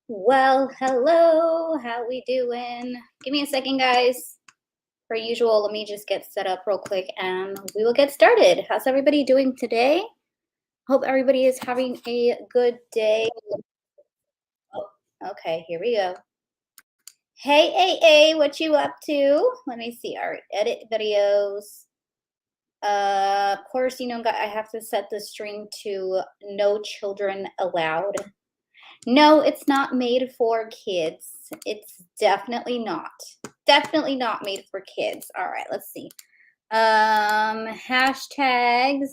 Well, hello. How we doing? Give me a second, guys. Per usual, let me just get set up real quick and we will get started. How's everybody doing today? Hope everybody is having a good day. Oh, okay, here we go. Hey, AA, what you up to? Let me see. All right, edit videos. Of course, I have to set the stream to no children allowed. No, it's not made for kids. It's definitely not. Definitely not made for kids. All right, let's see. Hashtags.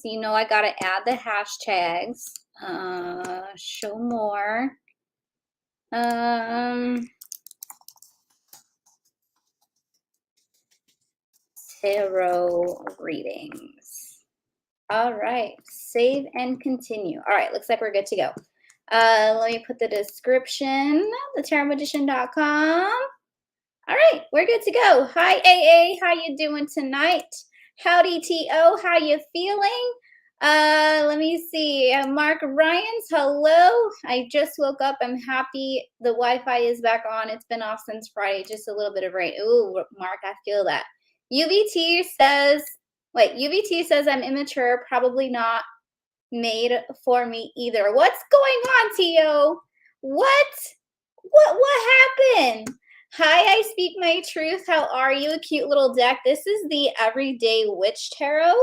I gotta add the hashtags. Show more. Tarot readings. All right, save and continue. All right, looks like we're good to go. Let me put the description, thetarotmagician.com. All right, we're good to go. Hi, AA. How you doing tonight? Howdy, TO. How you feeling? Let me see. Mark Ryans, hello. I just woke up. I'm happy the Wi-Fi is back on. It's been off since Friday. Just a little bit of rain. Ooh, Mark, I feel that. UVT says, I'm immature. Probably not made for me either. What's going on, TO? What happened? Hi, I speak my truth. How are you? A cute little deck. This is the Everyday Witch Tarot.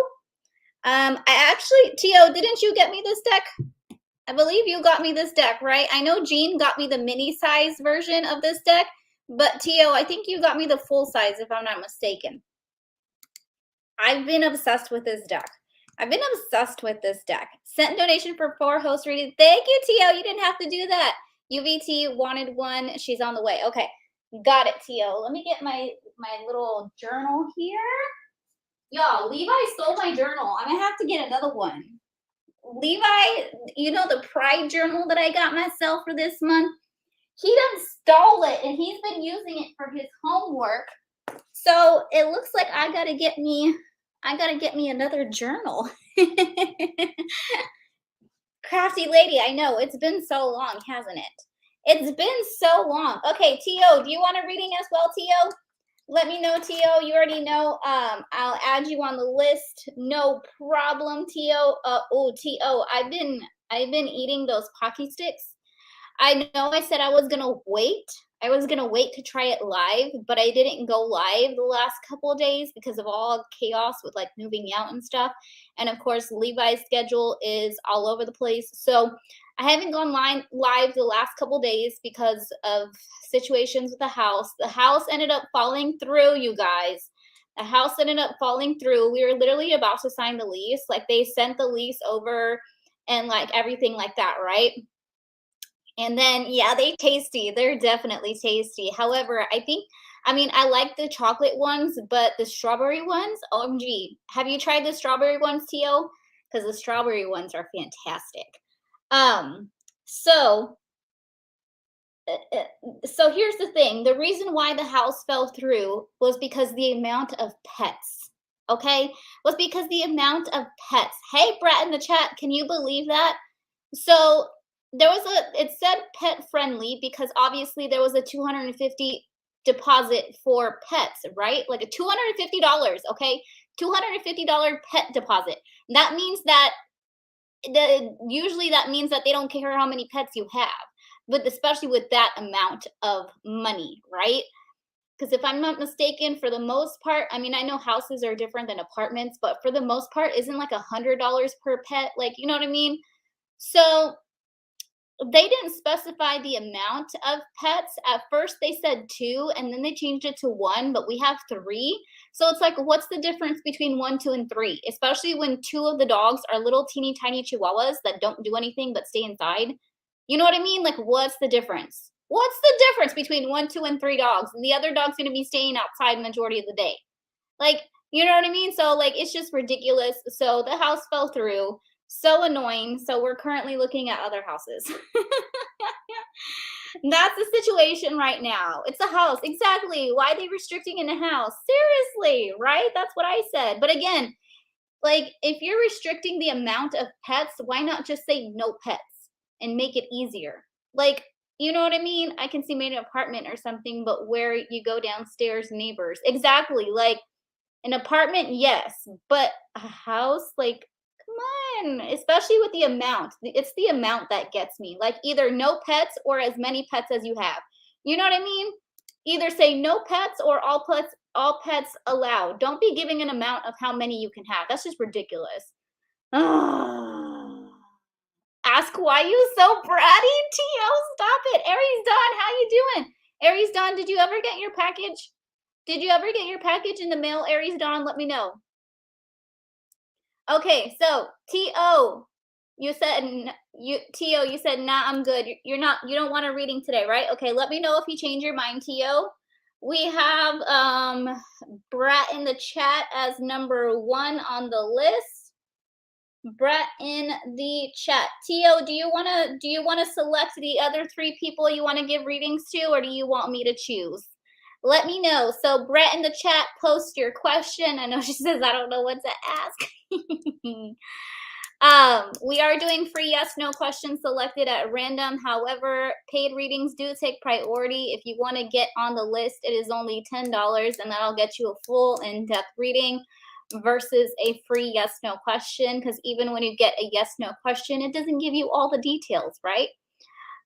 I actually, TO, didn't you get me this deck? I believe you got me this deck, right? I know Jean got me the mini size version of this deck, but TO, I think you got me the full size if I'm not mistaken. I've been obsessed with this deck. Sent donation for 4 host readings. Thank you, TO. You didn't have to do that. UVT wanted one. She's on the way. Okay. Got it, TO. Let me get my little journal here. Y'all, Levi stole my journal. I'm going to have to get another one. Levi, the Pride journal that I got myself for this month? He done stole it, and he's been using it for his homework. So it looks like I got to get me another journal. Crafty lady, I know. It's been so long, hasn't it? It's been so long. Okay, TO, do you want a reading as well, TO? Let me know, TO. You already know. I'll add you on the list. No problem, TO. TO, I've been eating those Pocky Sticks. I know I said I was gonna wait. To try it live, but I didn't go live the last couple of days because of all chaos with like moving out and stuff. And of course, Levi's schedule is all over the place. So I haven't gone live the last couple of days because of situations with the house. The house ended up falling through, you guys. The house ended up falling through. We were literally about to sign the lease. Like they sent the lease over and like everything like that, right? And then, yeah, they're definitely tasty. However, I like the chocolate ones, but the strawberry ones, OMG. Have you tried the strawberry ones, Tio? Because the strawberry ones are fantastic. So, so here's the thing. The reason why the house fell through was because the amount of pets, okay? Was because the amount of pets. Hey, Brett in the chat, can you believe that? So it said pet friendly because obviously there was a $250 deposit for pets, right? Like a $250, okay? $250 pet deposit. That means that usually that means that they don't care how many pets you have, but especially with that amount of money, right? Because if I'm not mistaken, for the most part, I know houses are different than apartments, but for the most part, isn't like $100 per pet? Like, you know what I mean? So they didn't specify the amount of pets. At first they said 2 and then they changed it to 1, but we have 3. So it's like, what's the difference between 1, 2, and 3? Especially when 2 of the dogs are little teeny tiny chihuahuas that don't do anything but stay inside. You know what I mean? Like, what's the difference? What's the difference between 1, 2, and 3 dogs? And the other dog's going to be staying outside majority of the day. Like, you know what I mean? So like, it's just ridiculous. So the house fell through. So annoying. So we're currently looking at other houses. That's the situation right now. It's a house. Exactly. Why are they restricting in a house? Seriously, right? That's what I said. But again, like if you're restricting the amount of pets, why not just say no pets and make it easier? Like, You know what I mean? I can see maybe an apartment or something, but where you go downstairs, neighbors. Exactly. Like an apartment, yes, but a house, like, come on. Especially with the amount. It's the amount that gets me. Like either no pets or as many pets as you have. You know what I mean? Either say no pets or all pets allowed. Don't be giving an amount of how many you can have. That's just ridiculous. Ask why you so bratty, Tio. Stop it. Aries Dawn, how you doing? Aries Dawn, did you ever get your package? Did you ever get your package in the mail, Aries Dawn? Let me know. Okay, so T.O., you said T.O., you said nah, I'm good. You don't want a reading today, right? Okay, let me know if you change your mind, T.O. We have Brat in the chat as number 1 on the list. Brett in the chat. Tio, do you wanna select the other 3 people you want to give readings to, or do you want me to choose? Let me know. So Brett in the chat, post your question. I know she says I don't know what to ask. We are doing free yes no questions selected at random. However, paid readings do take priority. If you want to get on the list, it is only $10, and that'll get you a full in-depth reading versus a free yes no question, because even when you get a yes no question, it doesn't give you all the details, right?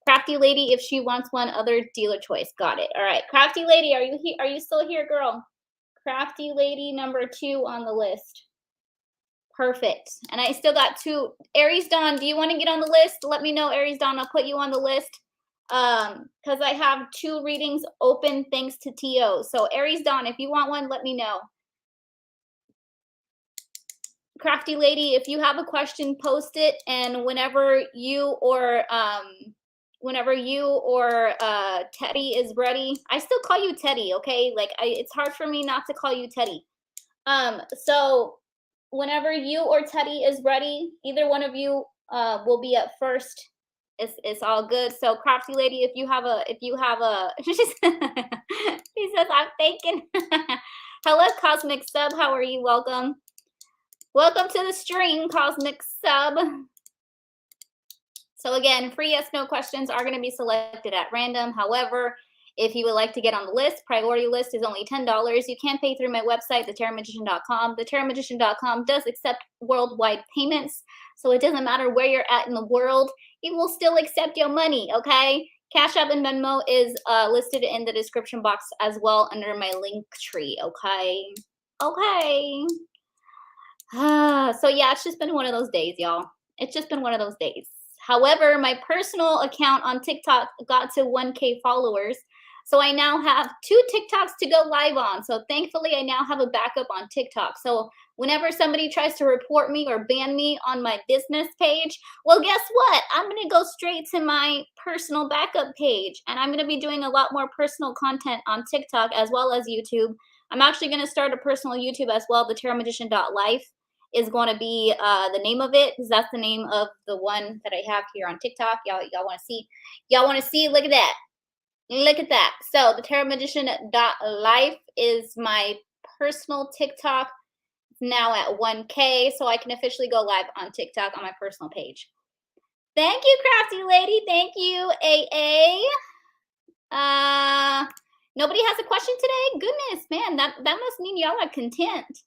Crafty Lady, if she wants one other dealer choice. Got it. All right. Crafty Lady, are you here? Are you still here, girl? Crafty Lady number 2 on the list. Perfect. And I still got 2. Aries Dawn, do you want to get on the list? Let me know, Aries Dawn. I'll put you on the list. Because I have 2 readings open thanks to TO. So Aries Dawn, if you want one, let me know. Crafty Lady, if you have a question, post it, and whenever you or Teddy is ready, I still call you Teddy, okay? Like it's hard for me not to call you Teddy. So whenever you or Teddy is ready, either one of you will be up first. It's all good. So Crafty Lady, if you have a she says I'm thinking. Hello, Cosmic Sub. How are you? Welcome. Welcome to the stream, Cosmic Sub. So again, free yes no questions are going to be selected at random. However, if you would like to get on the list, priority list is only $10. You can pay through my website, thetarotmagician.com. Thetarotmagician.com does accept worldwide payments, so it doesn't matter where you're at in the world, it will still accept your money, okay? Cash App and Venmo is listed in the description box as well under my link tree, okay? Okay. So yeah, it's just been one of those days, y'all. It's just been one of those days. However, my personal account on TikTok got to 1K followers. So I now have 2 TikToks to go live on. So thankfully, I now have a backup on TikTok. So whenever somebody tries to report me or ban me on my business page, well, guess what? I'm going to go straight to my personal backup page. And I'm going to be doing a lot more personal content on TikTok as well as YouTube. I'm actually going to start a personal YouTube as well, thetarotmagician.life is going to be the name of it, because that's the name of the one that I have here on TikTok. Y'all want to see? Y'all want to see? Look at that. Look at that. So the tarotmagician.life is my personal TikTok. It's now at 1K, so I can officially go live on TikTok on my personal page. Thank you, Crafty Lady. Thank you, AA. Nobody has a question today? Goodness, man, that must mean y'all are content.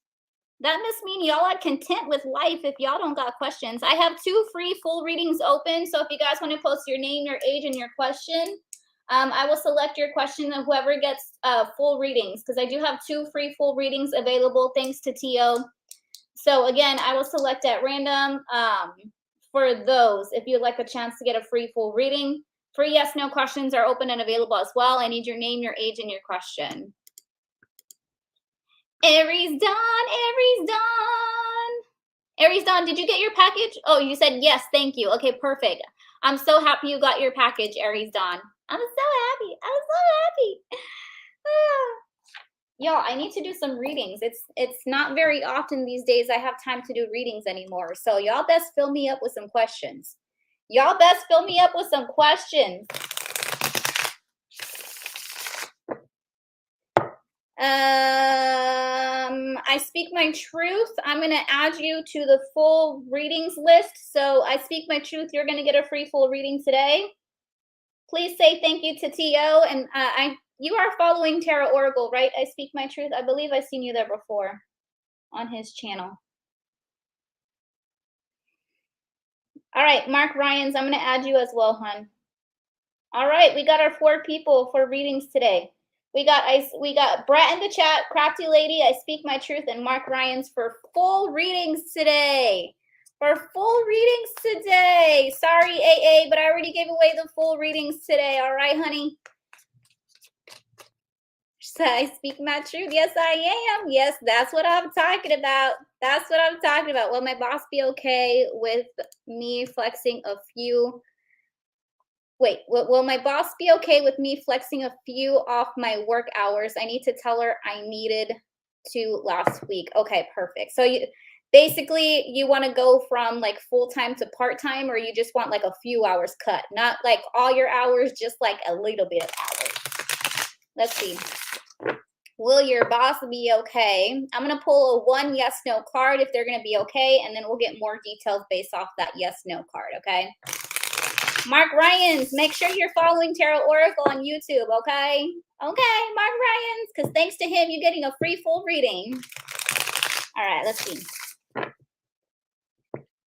That must mean y'all are content with life if y'all don't got questions. I have 2 free full readings open. So if you guys want to post your name, your age, and your question, I will select your question and whoever gets full readings, because I do have 2 free full readings available thanks to TO. So again, I will select at random for those. If you'd like a chance to get a free full reading, free yes, no questions are open and available as well. I need your name, your age, and your question. Aries Dawn, Aries Dawn. Aries Dawn, did you get your package? Oh, you said yes, thank you. Okay, perfect. I'm so happy you got your package, Aries Dawn. I'm so happy. I'm so happy. Y'all, I need to do some readings. It's not very often these days I have time to do readings anymore. So y'all best fill me up with some questions. Y'all best fill me up with some questions. I speak my truth. I'm going to add you to the full readings list. So I speak my truth. You're going to get a free full reading today. Please say thank you to T.O. And you are following Tarot Oracle, right? I Speak My Truth. I believe I've seen you there before on his channel. All right, Mark Ryans, I'm going to add you as well, hon. All right, we got our 4 people for readings today. We got Brett in the chat, Crafty Lady, I Speak My Truth, and Mark Ryans for full readings today. For full readings today. Sorry, AA, but I already gave away the full readings today. All right, honey? I Speak My Truth. Yes, I am. Yes, that's what I'm talking about. That's what I'm talking about. Will my boss be okay with me flexing a few? Wait, will my boss be okay with me flexing a few off my work hours? I need to tell her I needed to last week. Okay, perfect. So you basically you want to go from like full-time to part-time, or you just want like a few hours cut, not like all your hours, just like a little bit of hours. Let's see. Will your boss be okay? I'm going to pull a 1 yes, no card if they're going to be okay, and then we'll get more details based off that yes, no card, okay? Mark Ryans, make sure you're following Tarot Oracle on YouTube, okay? Okay, Mark Ryans, because thanks to him, you're getting a free full reading. All right, let's see.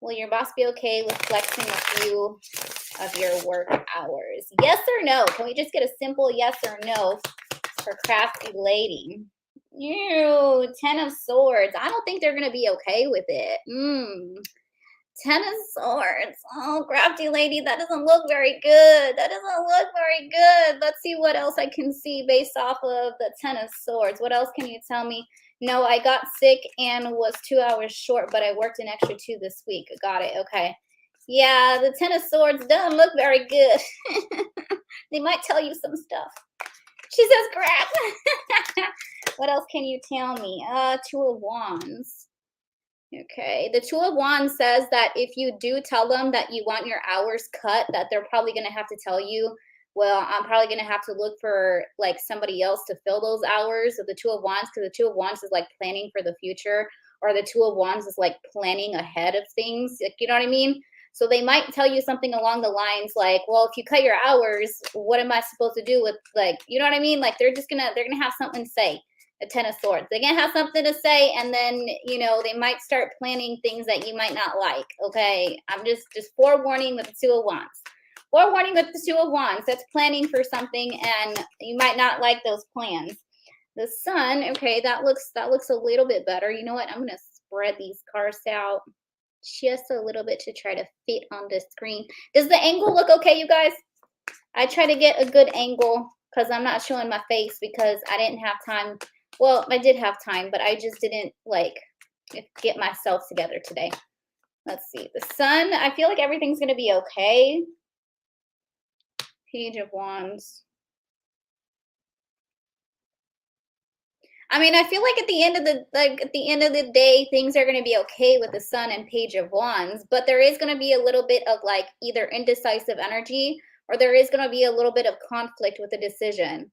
Will your boss be okay with flexing a few of your work hours? Yes or no? Can we just get a simple yes or no for Crafty Lady? Ew, 10 of Swords. I don't think they're going to be okay with it. 10 of Swords. Oh, Crafty Lady, that doesn't look very good. That doesn't look very good. Let's see what else I can see based off of the 10 of Swords. What else can you tell me? No, I got sick and was 2 hours short, but I worked an extra 2 this week. Got it. Okay. Yeah, the 10 of Swords doesn't look very good. They might tell you some stuff. She says crap. What else can you tell me? 2 of Wands. Okay, the 2 of Wands says that if you do tell them that you want your hours cut, that they're probably going to have to tell you, well, I'm probably going to have to look for like somebody else to fill those hours of the 2 of Wands, because the 2 of Wands is like planning for the future, or the 2 of Wands is like planning ahead of things. Like, you know what I mean? So they might tell you something along the lines like, well, if you cut your hours, what am I supposed to do with, like, you know what I mean? Like they're going to have something to say. A 10 of Swords. They're going to have something to say, and then, you know, they might start planning things that you might not like, okay? I'm just forewarning with the 2 of Wands. Forewarning with the 2 of Wands. That's planning for something, and you might not like those plans. The Sun, okay, that looks a little bit better. You know what? I'm going to spread these cards out just a little bit to try to fit on the screen. Does the angle look okay, you guys? I try to get a good angle because I'm not showing my face because I didn't have time. Well, I did have time, but I just didn't like get myself together today. Let's see. The Sun, I feel like everything's going to be okay. Page of Wands. I mean, I feel like at the end of the day, things are going to be okay with the Sun and Page of Wands, but there is going to be a little bit of like either indecisive energy, or there is going to be a little bit of conflict with the decision.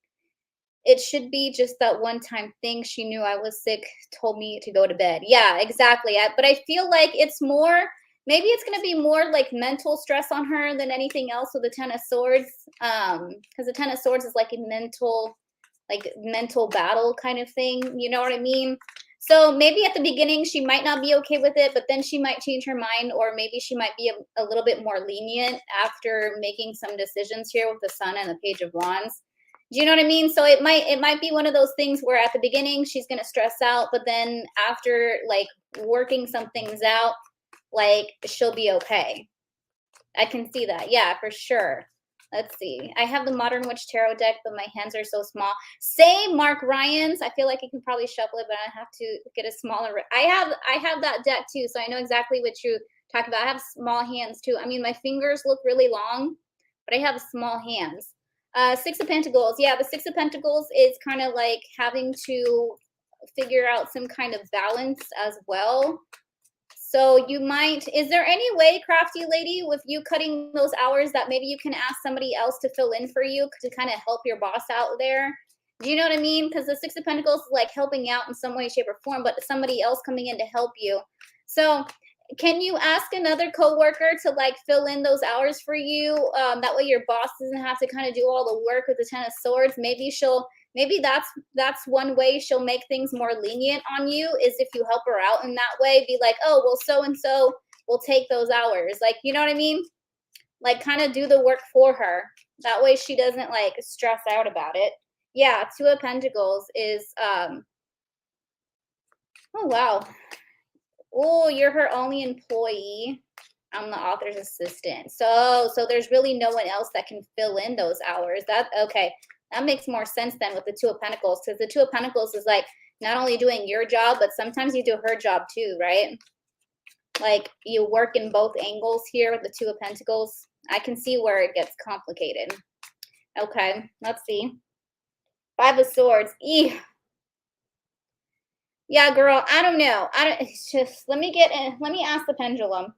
It should be just that one-time thing. She knew I was sick, told me to go to bed. Yeah, exactly. But I feel like it's more, maybe it's going to be more like mental stress on her than anything else with the 10 of Swords. Because the 10 of Swords is like a mental battle kind of thing. You know what I mean? So maybe at the beginning she might not be okay with it, but then she might change her mind, or maybe she might be a little bit more lenient after making some decisions here with the Sun and the Page of Wands. Do you know what I mean? So it might be one of those things where at the beginning she's going to stress out, but then after like working some things out, like she'll be okay. I can see that. Yeah, for sure. Let's see. I have the Modern Witch Tarot deck, but my hands are so small. Same, Mark Ryans. I feel like I can probably shuffle it, but I have to get a smaller. I have that deck too, so I know exactly what you talk about. I have small hands too. I mean, my fingers look really long, but I have small hands. 6 of Pentacles. Yeah, the 6 of Pentacles is kind of like having to figure out some kind of balance as well. So you might, is there any way, Crafty Lady, with you cutting those hours that maybe you can ask somebody else to fill in for you to kind of help your boss out there? Do you know what I mean? Because the 6 of Pentacles is like helping out in some way, shape, or form, but somebody else coming in to help you. So Can you ask another coworker to like fill in those hours for you? That way your boss doesn't have to kind of do all the work with the Ten of Swords. Maybe that's one way she'll make things more lenient on you, is if you help her out in that way. Be like, oh, well, so and so will take those hours. Like, you know what I mean? Like, kind of do the work for her. That way she doesn't like stress out about it. Yeah, Two of Pentacles is oh wow. Oh, you're her only employee. I'm the author's assistant. So there's really no one else that can fill in those hours. That okay. That makes more sense then with the Two of Pentacles, because the Two of Pentacles is like not only doing your job, but sometimes you do her job too, right? Like you work in both angles here with the Two of Pentacles. I can see where it gets complicated. Okay, let's see. Five of Swords. Eeh. Yeah, girl, I don't know. It's just, let me ask the pendulum.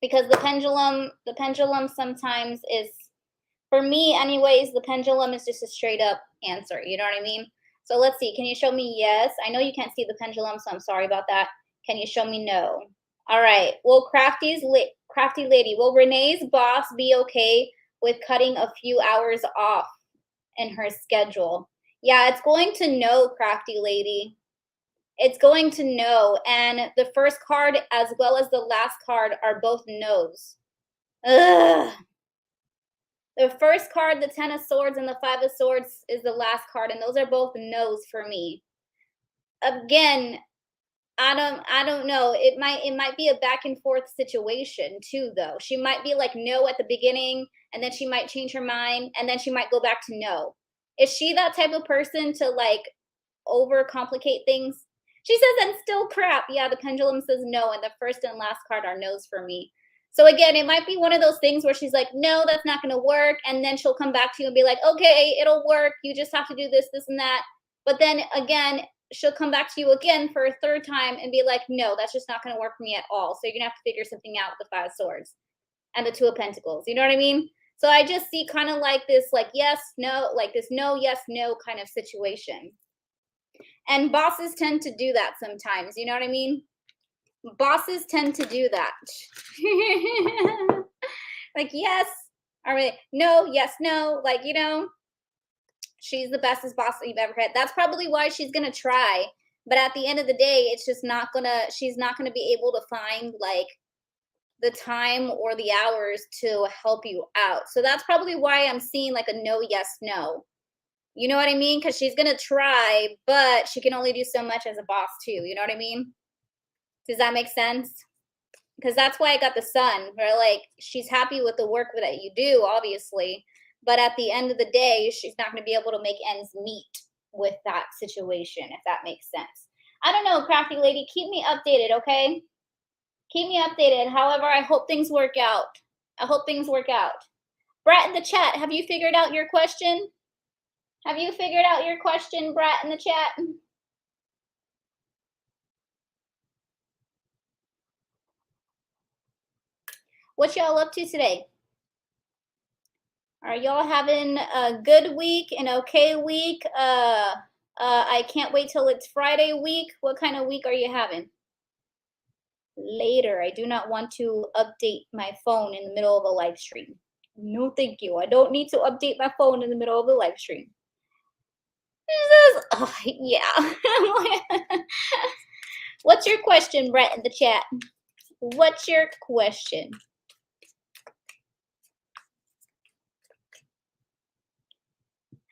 Because the pendulum sometimes is, for me anyways, the pendulum is just a straight up answer. You know what I mean? So let's see. Can you show me yes? I know you can't see the pendulum, so I'm sorry about that. Can you show me no? All right. Will crafty lady, will Renee's boss be okay with cutting a few hours off in her schedule? Yeah, it's going to no, crafty lady. It's going to no. And the first card as well as the last card are both no's. Ugh. The first card, the Ten of Swords, and the Five of Swords is the last card, and those are both no's for me. Again, I don't know. It might be a back and forth situation too, though. She might be like no at the beginning, and then she might change her mind, and then she might go back to no. Is she that type of person to like overcomplicate things? She says I'm still crap. Yeah, the pendulum says no, and the first and last card are no's for me. So again, it might be one of those things where she's like, no, that's not going to work. And then she'll come back to you and be like, okay, it'll work. You just have to do this, this, and that. But then again, she'll come back to you again for a third time and be like, no, that's just not going to work for me at all. So you're going to have to figure something out with the Five of Swords and the Two of Pentacles. You know what I mean? So I just see kind of like this, like, yes, no, like this no, yes, no kind of situation. And bosses tend to do that sometimes. You know what I mean? Bosses tend to do that. Like, yes, all right, no, yes, no. Like, you know, she's the bestest boss that you've ever had. That's probably why she's going to try. But at the end of the day, it's just not going to, she's not going to be able to find like the time or the hours to help you out. So that's probably why I'm seeing like a no, yes, no. You know what I mean? Because she's going to try, but she can only do so much as a boss too. You know what I mean? Does that make sense? Because that's why I got the Sun, where like she's happy with the work that you do, obviously, but at the end of the day, she's not going to be able to make ends meet with that situation, if that makes sense. I don't know, crafty lady. Keep me updated, okay? Keep me updated. However, I hope things work out. I hope things work out. Brett in the chat, have you figured out your question? Have you figured out your question, Brett in the chat? What y'all up to today? Are y'all having a good week, an okay week? I can't wait till it's Friday week. What kind of week are you having? Later. I do not want to update my phone in the middle of a live stream. No, thank you. I don't need to update my phone in the middle of a live stream. Oh, yeah. What's your question, Brett, in the chat? What's your question?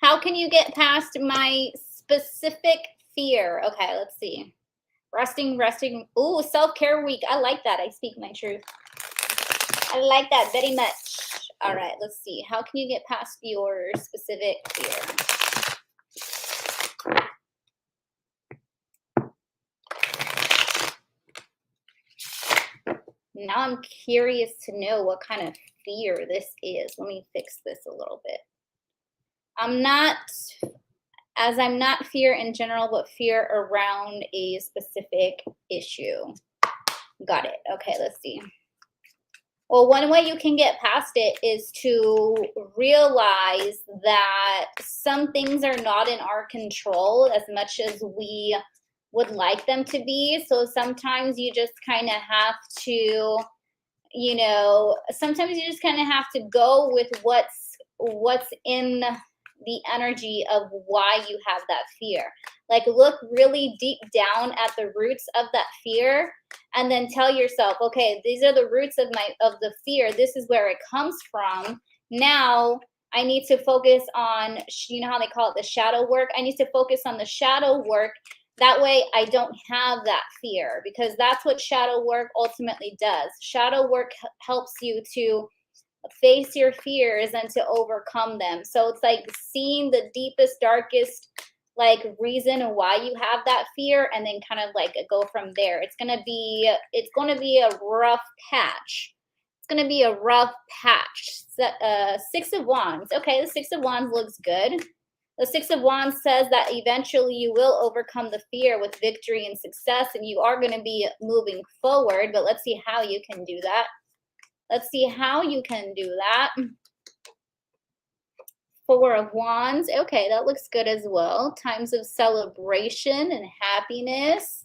How can you get past my specific fear? Okay, let's see. Resting. Ooh, self-care week. I like that. I speak my truth. I like that very much. All right, let's see. How can you get past your specific fear? Now I'm curious to know what kind of fear this is. Let me fix this a little bit. I'm not fear in general, but fear around a specific issue. Got it. Okay, let's see. Well, one way you can get past it is to realize that some things are not in our control as much as we would like them to be. So sometimes you just kind of have to, sometimes you just kind of have to go with what's in the energy of why you have that fear. Like, look really deep down at the roots of that fear, and then tell yourself, okay, these are the roots of the fear. This is where it comes from. Now I need to focus on, you know how they call it the shadow work? I need to focus on the shadow work. That way I don't have that fear, because that's what shadow work ultimately does. Shadow work helps you to face your fears and to overcome them. So it's like seeing the deepest, darkest like reason why you have that fear, and then kind of like go from there. It's going to be a rough patch. It's going to be a rough patch. Six of Wands. Okay, the Six of Wands looks good. The Six of Wands says that eventually you will overcome the fear with victory and success, and you are going to be moving forward. But let's see how you can do that. Let's see how you can do that. Four of Wands. Okay, that looks good as well. Times of celebration and happiness.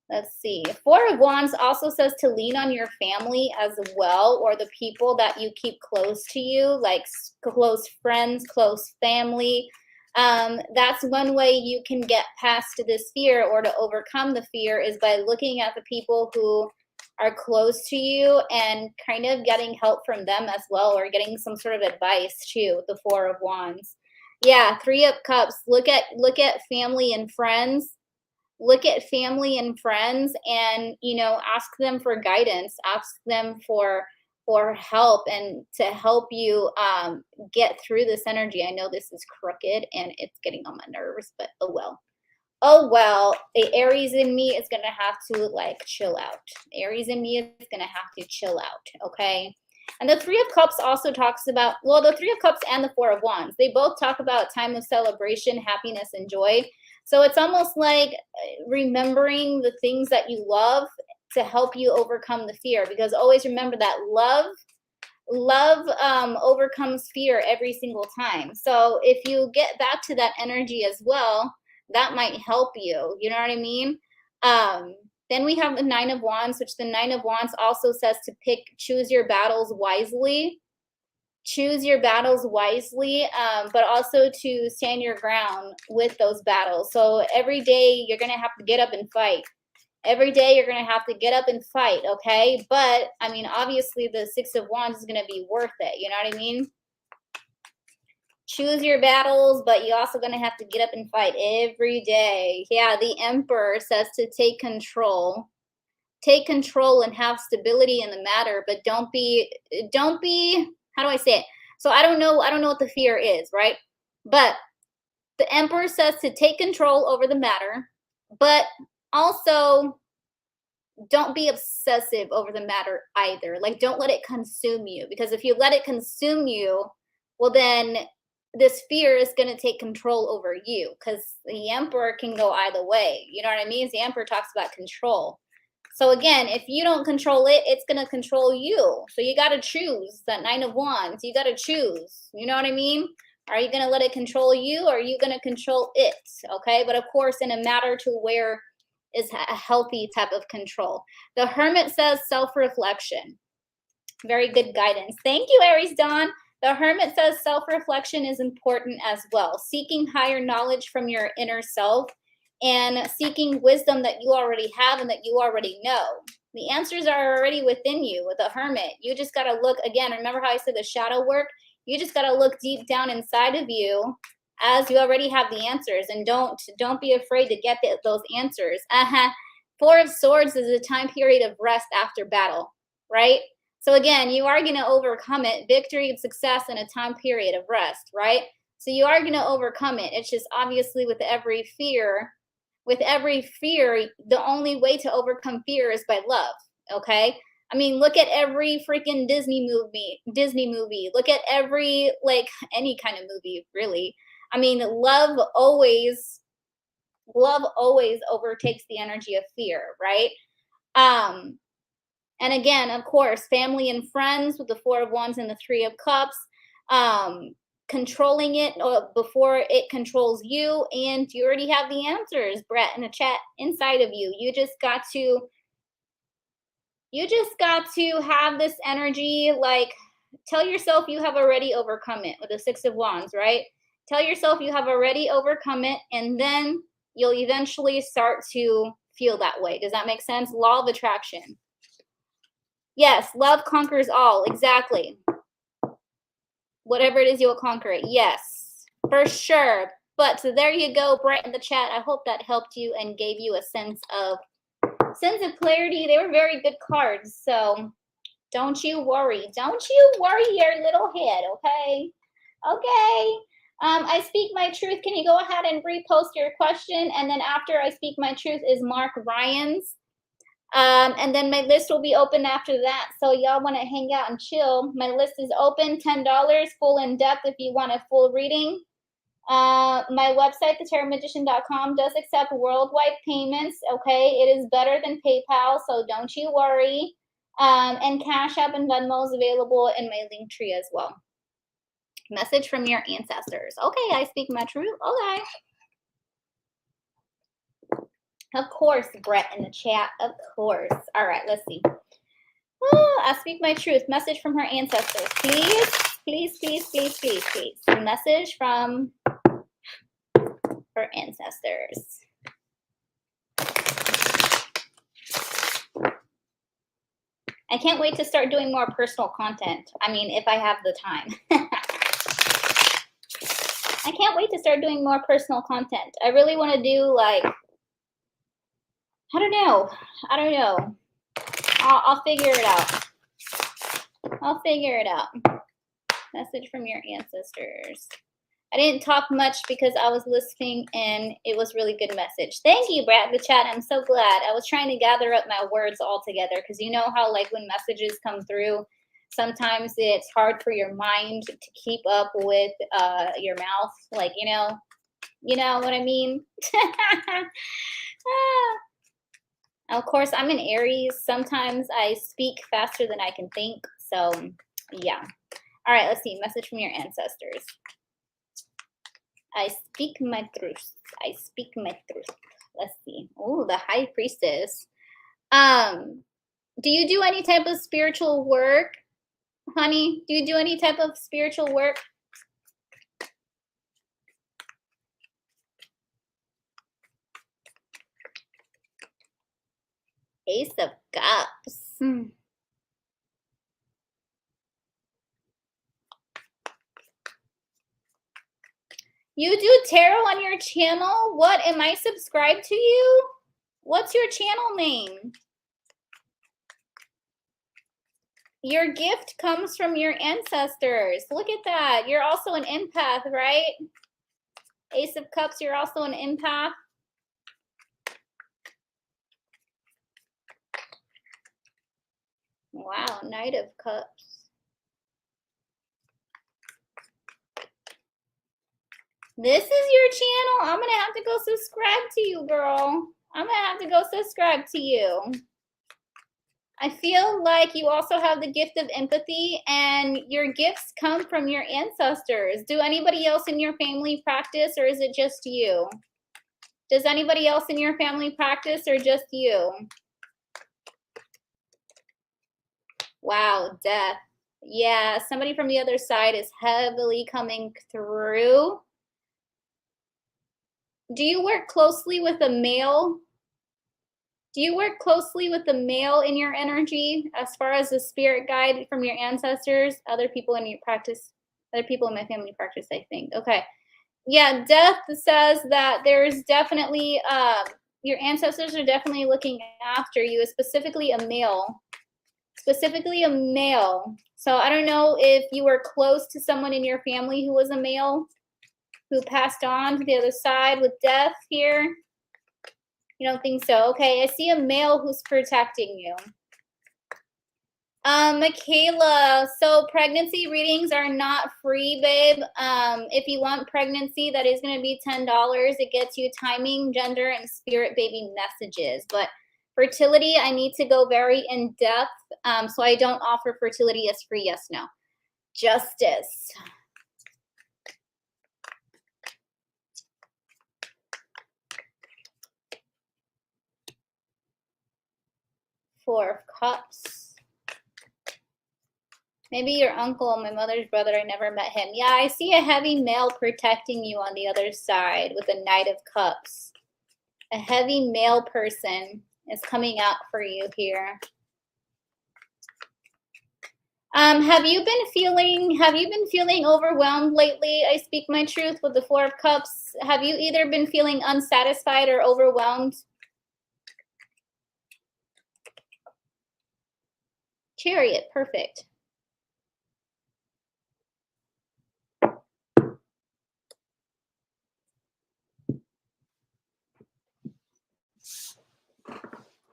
Let's see. Four of Wands also says to lean on your family as well, or the people that you keep close to you, like close friends, close family. That's one way you can get past this fear, or to overcome the fear, is by looking at the people who are close to you and kind of getting help from them as well, or getting some sort of advice too. The Four of Wands. Yeah, Three of Cups. Look at family and friends. Look at family and friends, and ask them for guidance, ask them for help, and to help you get through this energy. I know this is crooked and it's getting on my nerves, but oh well, the Aries in me is gonna have to like chill out. Aries in me is gonna have to chill out. Okay. And the Three of Cups also talks about, well, the Three of Cups and the Four of Wands, they both talk about time of celebration, happiness, and joy. So it's almost like remembering the things that you love to help you overcome the fear, because always remember that love overcomes fear every single time. So if you get back to that energy as well, that might help you. You know what I mean? Then we have the Nine of Wands, which the Nine of Wands also says to choose your battles wisely. Choose your battles wisely, but also to stand your ground with those battles. So every day you're going to have to get up and fight. Every day you're going to have to get up and fight, okay? But, I mean, obviously the Six of Wands is going to be worth it. You know what I mean? Choose your battles, but you're also going to have to get up and fight every day. Yeah, the Emperor says to take control. Take control and have stability in the matter, but don't be, how do I say it? So I don't know what the fear is, right? But the Emperor says to take control over the matter, but also don't be obsessive over the matter either. Like, don't let it consume you, because if you let it consume you, well, then this fear is going to take control over you, because the Emperor can go either way. You know what I mean? The Emperor talks about control. So again, if you don't control it, it's going to control you. So you got to choose. That Nine of Wands, you got to choose. You know what I mean? Are you going to let it control you, or are you going to control it? Okay. But of course, in a matter to where is a healthy type of control. The Hermit says self-reflection. Very good guidance. Thank you, Aries Dawn. The Hermit says self-reflection is important as well. Seeking higher knowledge from your inner self, and seeking wisdom that you already have and that you already know. The answers are already within you with the Hermit. You just got to look, again, remember how I said the shadow work? You just got to look deep down inside of you, as you already have the answers, and don't be afraid to get those answers. Four of Swords is a time period of rest after battle, right? So again, you are going to overcome it. Victory and success in a time period of rest, right? So you are going to overcome it. It's just obviously with every fear, the only way to overcome fear is by love, okay? I mean, look at every freaking Disney movie. Look at every, like, any kind of movie, really. I mean, love always overtakes the energy of fear, right? And again, of course, family and friends with the Four of Wands and the Three of Cups. controlling it before it controls you. And you already have the answers, Brett, in the chat inside of you. You just got to have this energy, like tell yourself you have already overcome it with the Six of Wands, right? Tell yourself you have already overcome it, and then you'll eventually start to feel that way. Does that make sense? Law of attraction. Yes, love conquers all. Exactly. Whatever it is, you'll conquer it. Yes, for sure. But so there you go, Brett, in the chat. I hope that helped you and gave you a sense of clarity. They were very good cards. So don't you worry. Don't you worry your little head, okay? Okay. I speak my truth. Can you go ahead and repost your question? And then after I speak my truth is Mark Ryan's. And then my list will be open after that. So y'all want to hang out and chill. My list is open, $10, full in depth if you want a full reading. My website, thetarotmagician.com, does accept worldwide payments. Okay, it is better than PayPal, so don't you worry. And Cash App and Venmo is available in my link tree as well. Message from your ancestors. Okay, I speak my truth. Okay. Of course, Brett in the chat. Of course. All right, let's see. Oh, I speak my truth. Message from her ancestors. Please, please, please, please, please, please. Message from her ancestors. I can't wait to start doing more personal content. I mean, if I have the time. I can't wait to start doing more personal content. I really want to do like, I don't know. I'll figure it out. I'll figure it out. Message from your ancestors. I didn't talk much because I was listening and it was really good message. Thank you, Brad, in the chat. I'm so glad. I was trying to gather up my words all together because you know how like when messages come through, sometimes it's hard for your mind to keep up with your mouth. Like, you know what I mean? Of course, I'm in Aries. Sometimes I speak faster than I can think. So, yeah. All right, let's see. Message from your ancestors. I speak my truth. I speak my truth. Let's see. Oh, the High Priestess. Do you do any type of spiritual work, honey? Do you do any type of spiritual work? Ace of Cups. You do tarot on your channel? What? Am I subscribed to you? What's your channel name? Your gift comes from your ancestors. Look at that. You're also an empath, right? Ace of Cups, you're also an empath. Wow, Knight of Cups. This is your channel? I'm going to have to go subscribe to you, girl. I'm going to have to go subscribe to you. I feel like you also have the gift of empathy, and your gifts come from your ancestors. Do anybody else in your family practice, or is it just you? Does anybody else in your family practice, or just you? Wow, death. Yeah, somebody from the other side is heavily coming through. Do you work closely with a male? Do you work closely with the male in your energy as far as the spirit guide from your ancestors? Other people in your practice, other people in my family practice, I think. Okay. Yeah, death says that there's definitely, your ancestors are definitely looking after you, specifically a male. Specifically a male. So I don't know if you were close to someone in your family who was a male who passed on to the other side with death here. You don't think so? Okay, I see a male who's protecting you. Michaela, so pregnancy readings are not free, babe. If you want pregnancy, that is going to be $10. It gets you timing, gender, and spirit baby messages. But fertility, I need to go very in depth. So I don't offer fertility as free, yes, no. Justice. Four of Cups. Maybe your uncle, my mother's brother, I never met him. Yeah, I see a heavy male protecting you on the other side with the Knight of Cups. A heavy male person is coming out for you here. Have you been feeling overwhelmed lately? I speak my truth with the Four of Cups. Have you either been feeling unsatisfied or overwhelmed? Chariot, perfect.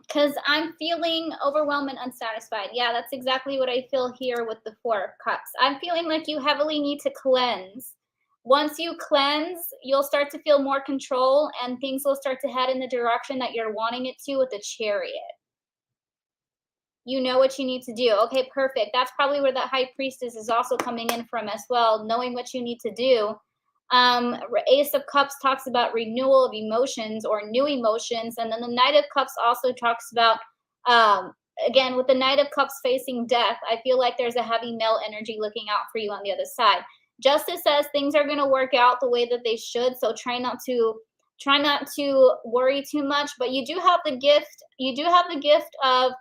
Because I'm feeling overwhelmed and unsatisfied. Yeah, that's exactly what I feel here with the Four of Cups. I'm feeling like you heavily need to cleanse. Once you cleanse, you'll start to feel more control and things will start to head in the direction that you're wanting it to with the Chariot. You know what you need to do. Okay, perfect. That's probably where the High Priestess is also coming in from as well, knowing what you need to do. Ace of Cups talks about renewal of emotions or new emotions, and then the Knight of Cups also talks about again with the Knight of Cups facing death. I feel like there's a heavy male energy looking out for you on the other side. Justice says things are going to work out the way that they should, so try not to worry too much, but you do have the gift of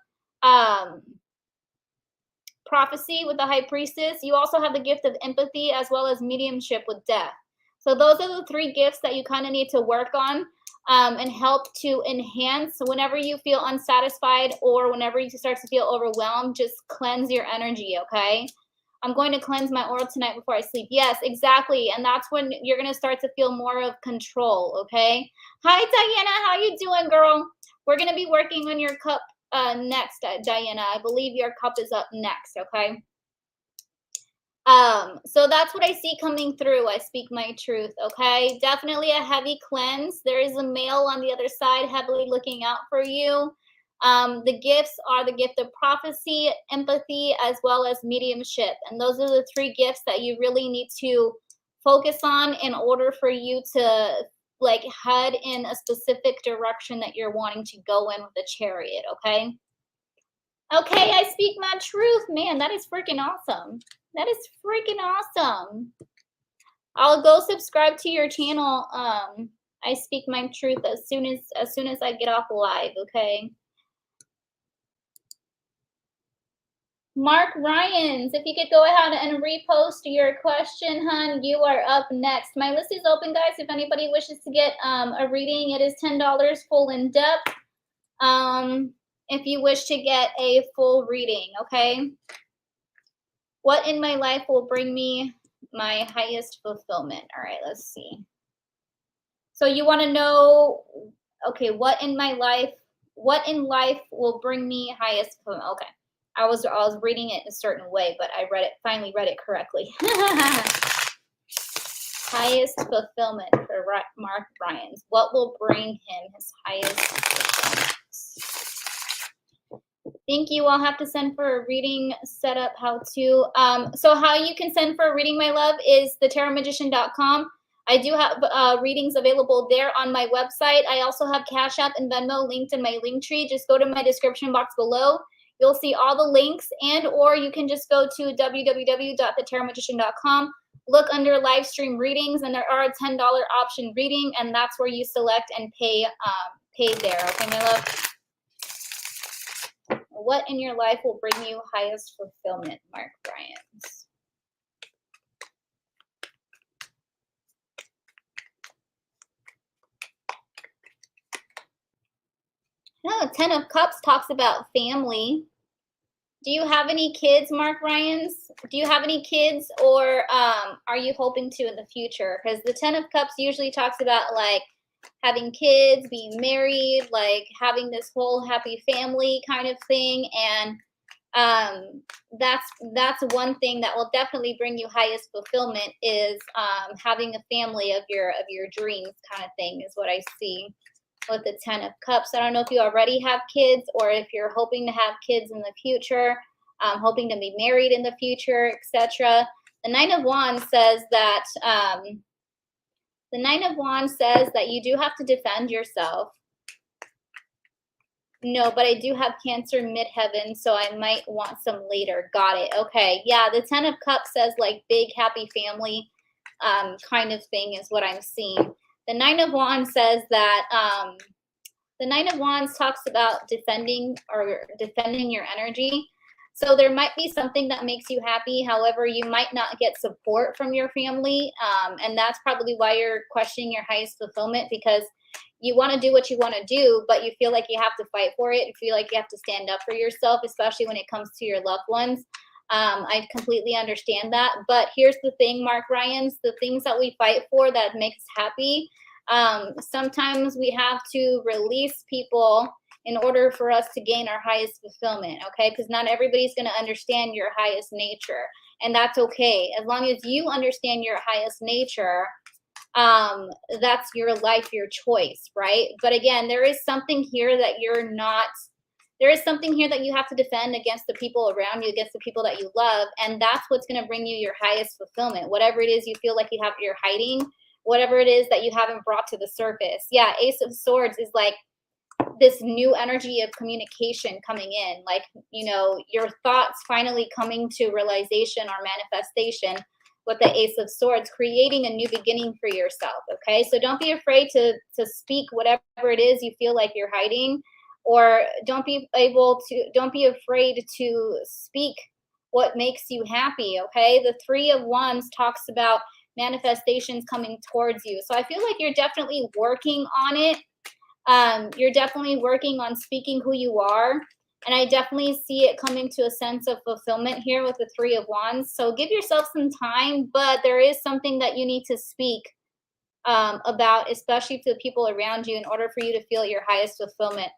prophecy with the High Priestess. You also have the gift of empathy as well as mediumship with death. So those are the three gifts that you kind of need to work on and help to enhance whenever you feel unsatisfied or whenever you start to feel overwhelmed. Just cleanse your energy, okay? I'm going to cleanse my aura tonight before I sleep. Yes, exactly. And that's when you're going to start to feel more of control, okay? Hi, Diana. How you doing, girl? We're going to be working on your cup next, Diana. I believe your cup is up next, okay? So that's what I see coming through. I speak my truth, okay? Definitely a heavy cleanse. There is a male on the other side heavily looking out for you. The gifts are the gift of prophecy, empathy, as well as mediumship. And those are the three gifts that you really need to focus on in order for you to like head in a specific direction that you're wanting to go in with the Chariot, okay? Okay, I speak my truth. Man, that is freaking awesome. That is freaking awesome. I'll go subscribe to your channel. I speak my truth as soon as I get off live, okay? Mark Ryans, if you could go ahead and repost your question, hun, you are up next. My list is open, guys. If anybody wishes to get a reading, it is $10 full in depth. If you wish to get a full reading, okay? What in my life will bring me my highest fulfillment? All right, let's see. So you want to know, okay, what in life will bring me highest fulfillment? Okay. I was reading it in a certain way, but I finally read it correctly. Highest fulfillment for Mark Ryans. What will bring him his highest fulfillment? Thank you. I'll have to send for a reading setup how to. So how you can send for a reading, my love, is thetarotmagician.com. I do have readings available there on my website. I also have Cash App and Venmo linked in my link tree. Just go to my description box below. You'll see all the links, and or you can just go to www.thetarotmagician.com. Look under live stream readings, and there are a $10 option reading, and that's where you select and pay there. Okay, my love. What in your life will bring you highest fulfillment, Mark Ryans? Oh, 10 of Cups talks about family. Do you have any kids, Mark Ryans? Do you have any kids, or are you hoping to in the future? Because the 10 of Cups usually talks about like having kids, being married, like having this whole happy family kind of thing. And that's one thing that will definitely bring you highest fulfillment is having a family of your dreams kind of thing is what I see with the 10 of Cups. I don't know if you already have kids or if you're hoping to have kids in the future, hoping to be married in the future, etc. The Nine of Wands says that you do have to defend yourself. No, but I do have Cancer midheaven, so I might want some later. Got it. Okay. Yeah, the 10 of Cups says like big happy family kind of thing is what I'm seeing. The 9 of Wands says that the 9 of Wands talks about defending your energy. So there might be something that makes you happy. However, you might not get support from your family. And that's probably why you're questioning your highest fulfillment, because you want to do what you want to do, but you feel like you have to fight for it. You feel like you have to stand up for yourself, especially when it comes to your loved ones. I completely understand that. But here's the thing, Mark Ryans, the things that we fight for that make us happy, sometimes we have to release people in order for us to gain our highest fulfillment, okay? Because not everybody's going to understand your highest nature, and that's okay. As long as you understand your highest nature, that's your life, your choice, right? But again, there is something here that you're not, there is something here that you have to defend against the people around you, against the people that you love, and that's what's going to bring you your highest fulfillment. Whatever it is you feel like you're hiding, whatever it is that you haven't brought to the surface. Yeah, Ace of Swords is like this new energy of communication coming in, like, you know, your thoughts finally coming to realization or manifestation with the Ace of Swords, creating a new beginning for yourself, okay? So don't be afraid to speak whatever it is you feel like you're hiding, or don't be afraid to speak what makes you happy, okay? The 3 of Wands talks about manifestations coming towards you. So I feel like you're definitely working on it. You're definitely working on speaking who you are. And I definitely see it coming to a sense of fulfillment here with the 3 of Wands. So give yourself some time, but there is something that you need to speak about, especially to the people around you, in order for you to feel your highest fulfillment.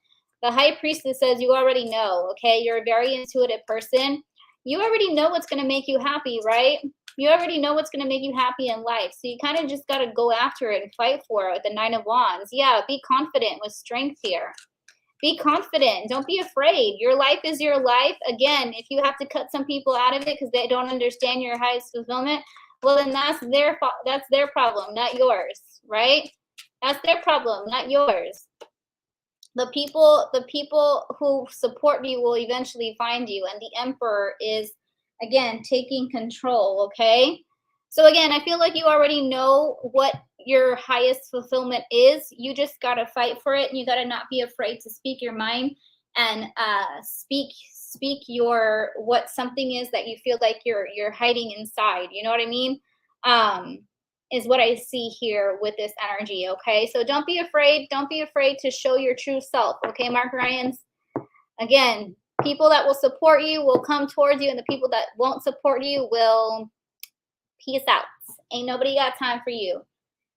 The High Priestess says you already know, okay? You're a very intuitive person. You already know what's going to make you happy, right? You already know what's going to make you happy in life. So you kind of just got to go after it and fight for it with the 9 of Wands. Yeah, be confident with strength here. Be confident. Don't be afraid. Your life is your life. Again, if you have to cut some people out of it because they don't understand your highest fulfillment, well, then that's their problem, not yours, right? That's their problem, not yours. The people who support you will eventually find you, and the Emperor is, again, taking control, okay? So again, I feel like you already know what your highest fulfillment is. You just got to fight for it, and you got to not be afraid to speak your mind and speak your, what something is that you feel like you're hiding inside. You know what I mean? Is what I see here with this energy, okay? So don't be afraid. Don't be afraid to show your true self, okay, Mark Ryans? Again, people that will support you will come towards you, and the people that won't support you will peace out. Ain't nobody got time for you.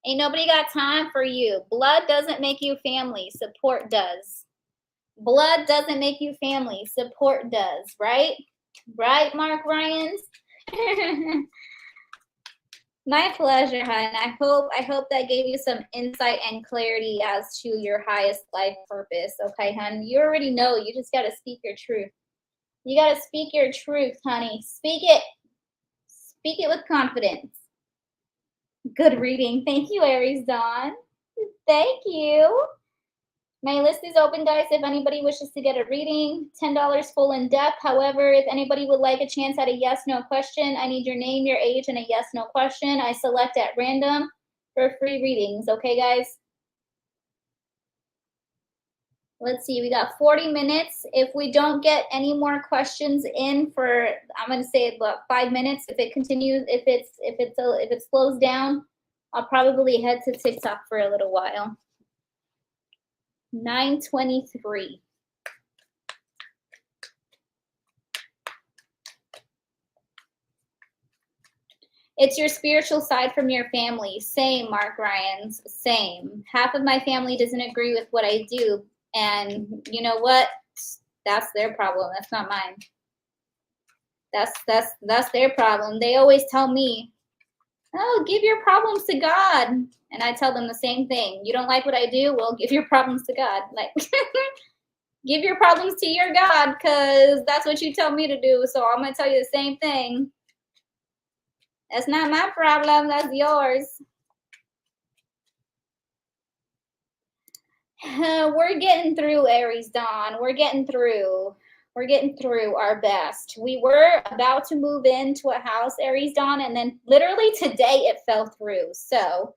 Ain't nobody got time for you. Blood doesn't make you family. Support does. Blood doesn't make you family. Support does, right? Right, Mark Ryans? My pleasure, hon. I hope that gave you some insight and clarity as to your highest life purpose. Okay, hon. You already know. You just gotta speak your truth. You gotta speak your truth, honey. Speak it. Speak it with confidence. Good reading. Thank you, Aries Dawn. Thank you. My list is open, guys. If anybody wishes to get a reading, $10 full in depth. However, if anybody would like a chance at a yes/no question, I need your name, your age, and a yes/no question. I select at random for free readings. Okay, guys? Let's see. We got 40 minutes. If we don't get any more questions in for, I'm going to say about 5 minutes. If it continues, if it slows down, I'll probably head to TikTok for a little while. 9:23. It's your spiritual side from your family. Same, Mark Ryans. Same. Half of my family doesn't agree with what I do. And you know what? That's their problem. That's not mine. That's their problem. They always tell me, oh, give your problems to God. And I tell them the same thing. You don't like what I do? Well, give your problems to God. Like, give your problems to your God, because that's what you tell me to do. So I'm going to tell you the same thing. That's not my problem. That's yours. We're getting through, Aries Dawn. We're getting through. We're getting through our best. We were about to move into a house, Aries Dawn, and then literally today it fell through. So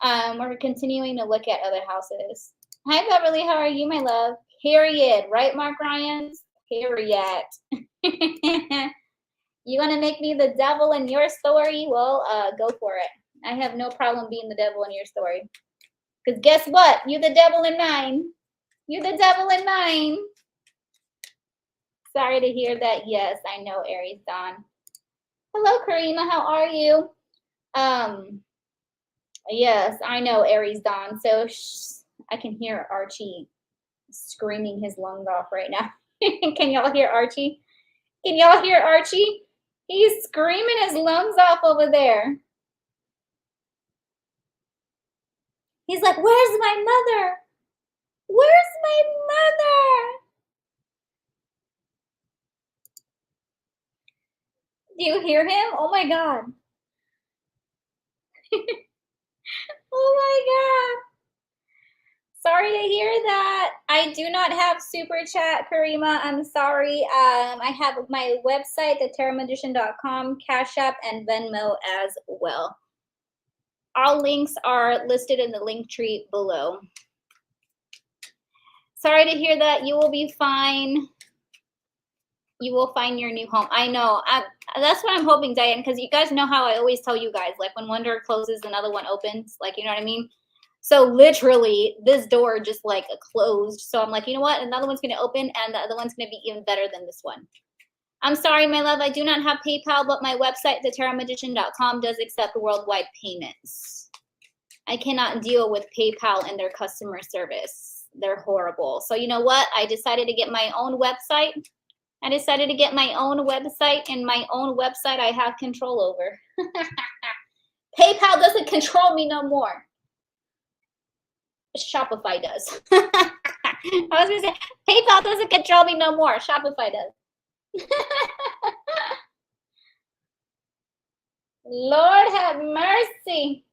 we're continuing to look at other houses. Hi, Beverly. How are you, my love? Period. Right, Mark Ryans? Period. You want to make me the devil in your story? Well, go for it. I have no problem being the devil in your story. Because guess what? You're the devil in mine. You're the devil in mine. Sorry to hear that. Yes, I know, Aries Dawn. Hello, Karima. How are you? Yes, I know, Aries Dawn. So I can hear Archie screaming his lungs off right now. Can y'all hear Archie? Can y'all hear Archie? He's screaming his lungs off over there. He's like, where's my mother? Where's my mother? Do you hear him? Oh my God. Oh my God. Sorry to hear that. I do not have super chat, Karima. I'm sorry. I have my website, thetarotmagician.com, Cash App, and Venmo as well. All links are listed in the link tree below. Sorry to hear that. You will be fine. You will find your new home. I know. That's what I'm hoping, Diane, because you guys know how I always tell you guys, like when one door closes, another one opens. Like, you know what I mean? So literally, this door just like closed. So I'm like, you know what? Another one's going to open, and the other one's going to be even better than this one. I'm sorry, my love. I do not have PayPal, but my website, thetarotmagician.com, does accept worldwide payments. I cannot deal with PayPal and their customer service. They're horrible. So you know what? I decided to get my own website. And my own website I have control over. PayPal doesn't control me no more. Shopify does. I was going to say, PayPal doesn't control me no more. Shopify does. Lord have mercy.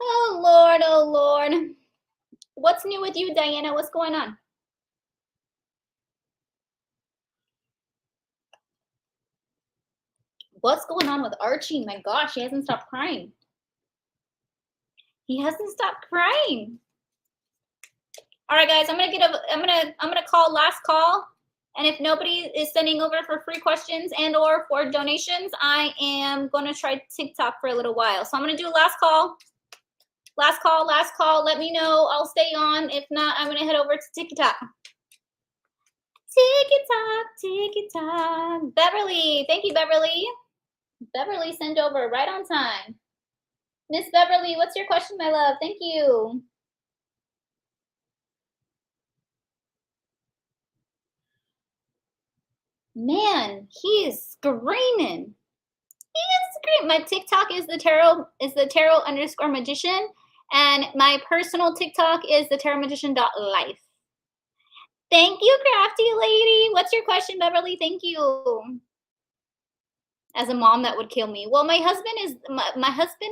Oh, Lord, oh, Lord. What's new with you, Diana? What's going on? What's going on with Archie? My gosh, he hasn't stopped crying. He hasn't stopped crying. All right, guys, I'm gonna call last call. And if nobody is sending over for free questions and or for donations, I am gonna try TikTok for a little while. So I'm gonna do a last call. Last call. Let me know. I'll stay on. If not, I'm gonna head over to TikTok. TikTok. Beverly, thank you, Beverly. Beverly sent over right on time. Miss Beverly, what's your question, my love? Thank you. Man, he is screaming. He is screaming. My TikTok is the tarot_magician, and my personal TikTok is the tarotmagician.life. Thank you, crafty lady. What's your question, Beverly? Thank you. As a mom, that would kill me. Well, my husband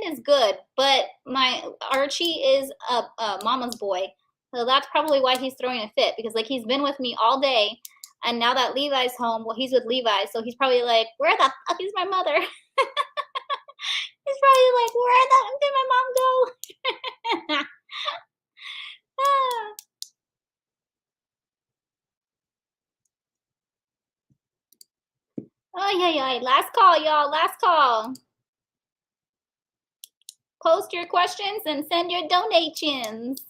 is good, but my Archie is a mama's boy. So that's probably why he's throwing a fit, because like he's been with me all day, and now that Levi's home, well, he's with Levi, so he's probably like, where the fuck is my mother? He's probably like, where did my mom go? Oh, yeah. Last call, y'all. Last call. Post your questions and send your donations.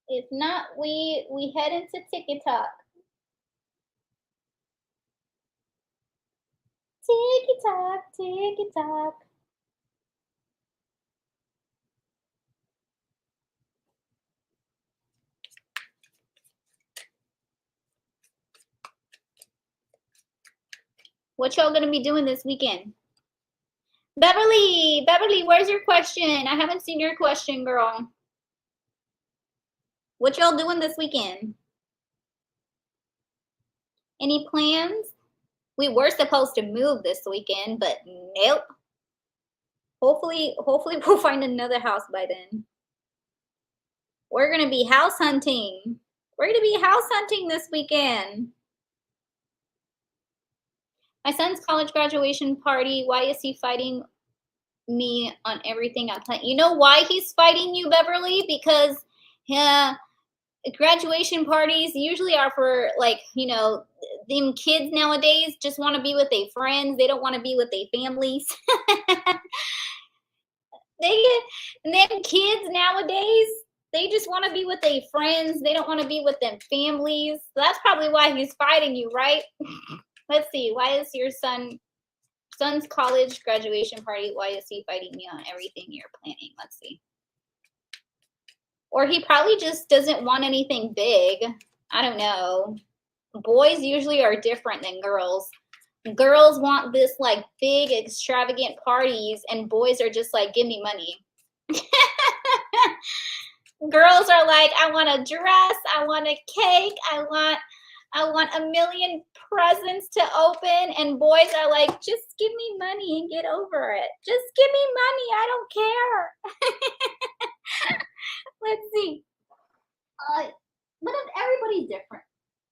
If not, we head into TikTok. TikTok. What y'all gonna be doing this weekend? Beverly, where's your question? I haven't seen your question, girl. What y'all doing this weekend? Any plans? We were supposed to move this weekend, but nope. Hopefully we'll find another house by then. We're gonna be house hunting. We're gonna be house hunting this weekend. My son's college graduation party. Why is he fighting me on everything I plan? You know why he's fighting you, Beverly? Because graduation parties usually are for, like, you know, them kids nowadays just want to be with their friends. They don't want to be with their families. And then kids nowadays, they just want to be with their friends. They don't want to be with them families. So that's probably why he's fighting you, right? Let's see. Why is your son's college graduation party? Why is he fighting me on everything you're planning? Let's see. Or he probably just doesn't want anything big. I don't know. Boys usually are different than girls. Girls want this like big extravagant parties, and boys are just like, give me money. Girls are like, I want a dress, I want a cake, I want a million presents to open, and boys are like, just give me money and get over it. Just give me money, I don't care. Let's see. But if everybody's different.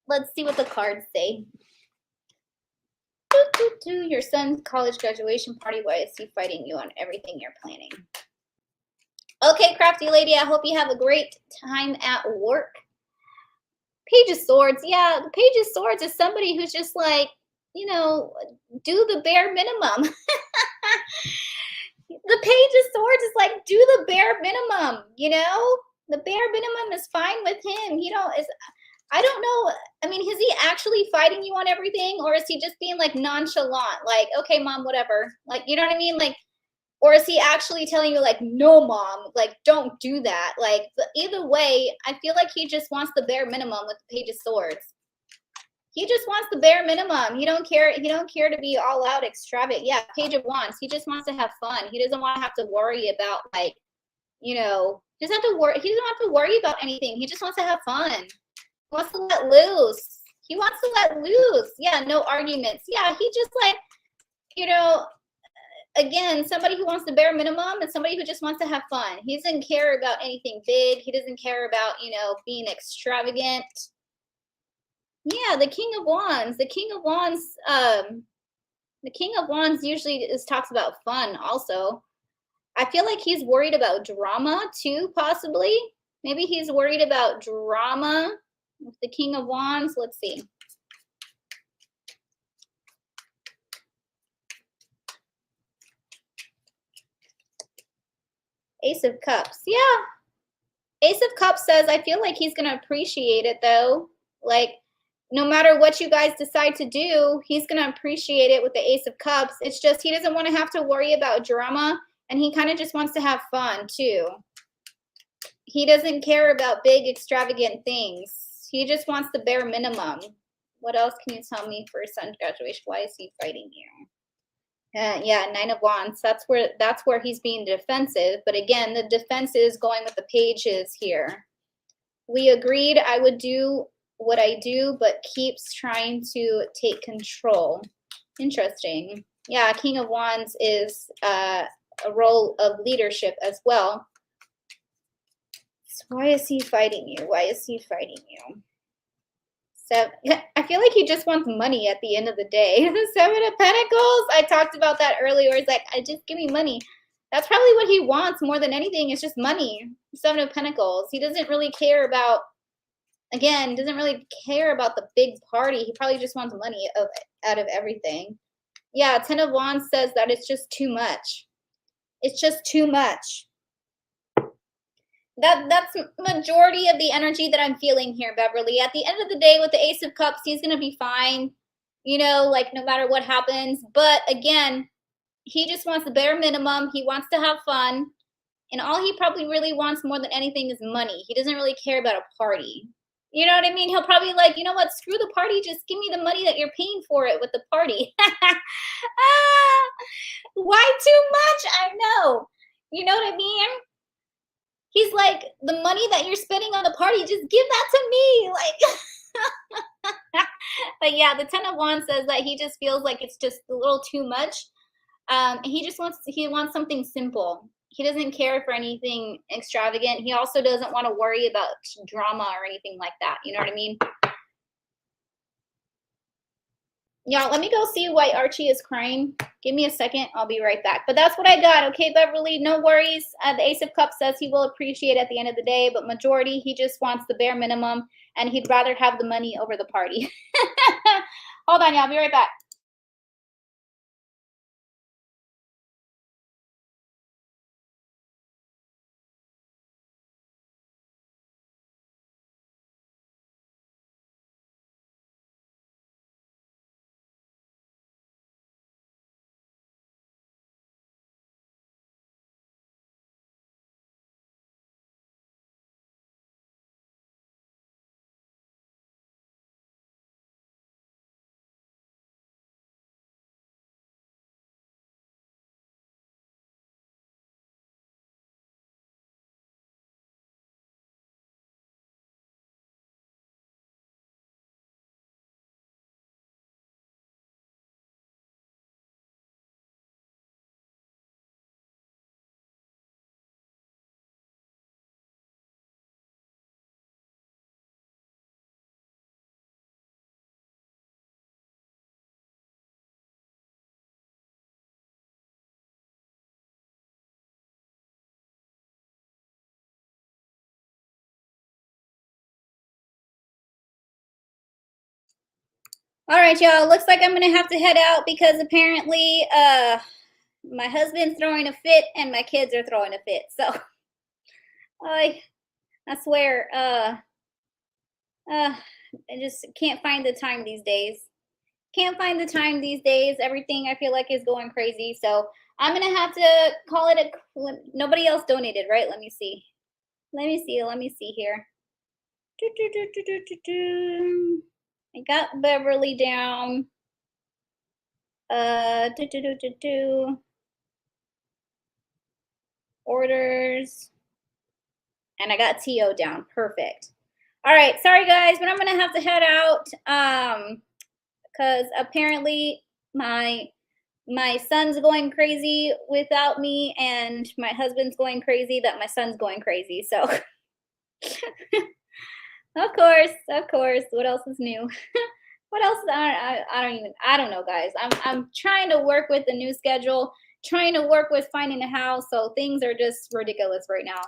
Let's see what the cards say. Your son's college graduation party. Why is he fighting you on everything you're planning? Okay, crafty lady, I hope you have a great time at work. Page of Swords. Yeah, the Page of Swords is somebody who's just like, you know, do the bare minimum. The Page of Swords is like, do the bare minimum, you know? The bare minimum is fine with him. I don't know. I mean, is he actually fighting you on everything, or is he just being like nonchalant? Like, okay, mom, whatever. Like, you know what I mean? Like, or is he actually telling you like, no, mom, like, don't do that? Like, either way, I feel like he just wants the bare minimum with the Page of Swords. He just wants the bare minimum. He don't care to be all out extravagant. Yeah, Page of Wands. He just wants to have fun. He doesn't want to have to worry about, like, you know, he doesn't have to worry about anything. He just wants to have fun. He wants to let loose. He wants to let loose. Yeah, no arguments. Yeah, he just like, you know, again, somebody who wants the bare minimum and somebody who just wants to have fun. He doesn't care about anything big. He doesn't care about, you know, being extravagant. Yeah, the King of Wands. The King of Wands usually talks about fun also. I feel like he's worried about drama too, possibly. Maybe he's worried about drama with the King of Wands. Let's see. Ace of Cups. Yeah. Ace of Cups says, I feel like he's going to appreciate it, though. Like, no matter what you guys decide to do, he's going to appreciate it with the Ace of Cups. It's just he doesn't want to have to worry about drama, and he kind of just wants to have fun, too. He doesn't care about big, extravagant things. He just wants the bare minimum. What else can you tell me for his son's graduation? Why is he fighting you? Yeah, Nine of Wands. That's where he's being defensive. But again, the defense is going with the pages here. We agreed I would do what I do, but keeps trying to take control. Interesting. Yeah, King of Wands is a role of leadership as well. So why is he fighting you? Why is he fighting you? I feel like he just wants money at the end of the day. 7 of Pentacles. I talked about that earlier. He's like, just give me money. That's probably what he wants more than anything. It's just money. 7 of Pentacles. He doesn't really care about, again, doesn't really care about the big party. He probably just wants money out of everything. Yeah, 10 of Wands says that it's just too much. It's just too much. That's majority of the energy that I'm feeling here, Beverly. At the end of the day, with the Ace of Cups, he's going to be fine, you know, like no matter what happens. But again, he just wants the bare minimum. He wants to have fun. And all he probably really wants more than anything is money. He doesn't really care about a party. You know what I mean? He'll probably like, you know what, screw the party. Just give me the money that you're paying for it with the party. Why too much? I know. You know what I mean? He's like, the money that you're spending on the party, just give that to me. Like, But yeah, the Ten of Wands says that he just feels like it's just a little too much. He wants something simple. He doesn't care for anything extravagant. He also doesn't want to worry about drama or anything like that. You know what I mean? Y'all, let me go see why Archie is crying. Give me a second. I'll be right back. But that's what I got. Okay, Beverly, no worries. The Ace of Cups says he will appreciate at the end of the day, but majority, he just wants the bare minimum, and he'd rather have the money over the party. Hold on, y'all. I'll be right back. All right, y'all. Looks like I'm going to have to head out because apparently my husband's throwing a fit and my kids are throwing a fit. So I swear I just can't find the time these days. Can't find the time these days. Everything I feel like is going crazy. So I'm going to have to call it nobody else donated, right? Let me see. Let me see here. I got Beverly down. Orders. And I got T.O. down. Perfect. All right. Sorry, guys, but I'm going to have to head out because apparently my son's going crazy without me, and my husband's going crazy that my son's going crazy. So, of course. What else is new? What else? I don't know, guys. I'm trying to work with the new schedule, trying to work with finding a house. So things are just ridiculous right now.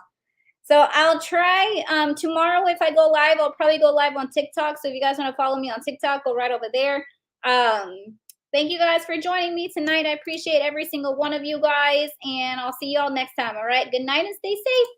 So I'll try tomorrow. If I go live, I'll probably go live on TikTok. So if you guys want to follow me on TikTok, go right over there. Thank you guys for joining me tonight. I appreciate every single one of you guys, and I'll see y'all next time. All right. Good night and stay safe.